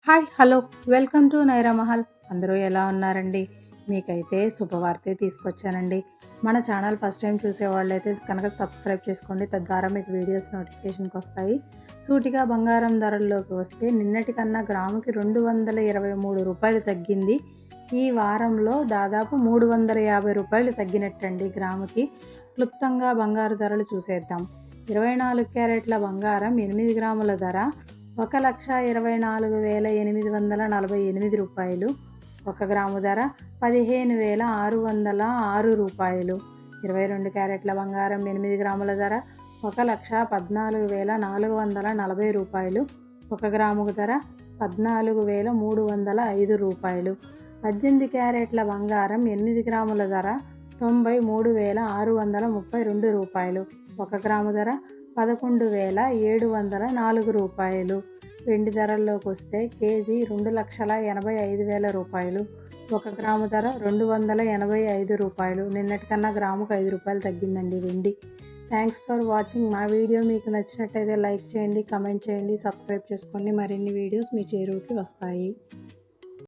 Hi hello welcome to Naira Mahal. అందరూ ఎలా ఉన్నారండి? మీకైతే శుభవార్తే తీసుకొచ్చానండి. మన ఛానల్ ఫస్ట్ టైం చూసే వాళ్ళైతే కనుక సబ్స్క్రైబ్ చేసుకోండి, తద్వారా మీకు వీడియోస్ నోటిఫికేషన్కి వస్తాయి. సూటిగా బంగారం ధరల్లోకి వస్తే నిన్నటి కన్నా గ్రాముకి 223 రూపాయలు తగ్గింది. ఈ వారంలో దాదాపు 350 రూపాయలు తగ్గినట్టండి గ్రాముకి. క్లుప్తంగా బంగారు ధరలు చూసేద్దాం. 24 క్యారెట్ల బంగారం 8 గ్రాముల ధర 1,24,848 రూపాయలు. 1 గ్రాము ధర 15,606 రూపాయలు. 22 క్యారెట్ల బంగారం 8 గ్రాముల ధర 1,14,440 రూపాయలు. 1 గ్రాము ధర 14,305 రూపాయలు. 18 క్యారెట్ల బంగారం 8 గ్రాముల ధర 93,632 రూపాయలు. 1 గ్రాము ధర 11,704 రూపాయలు. వెండి ధరల్లోకి వస్తే కేజీ 2,85,000 రూపాయలు. 1 గ్రాము ధర 285 రూపాయలు. నిన్నటికన్నా గ్రాముకు 5 రూపాయలు తగ్గిందండి వెండి. Thanks for watching. మా వీడియో మీకు నచ్చినట్టయితే లైక్ చేయండి, కమెంట్ చేయండి, సబ్స్క్రైబ్ చేసుకోండి. మరిన్ని వీడియోస్ మీ చేరువకి వస్తాయి.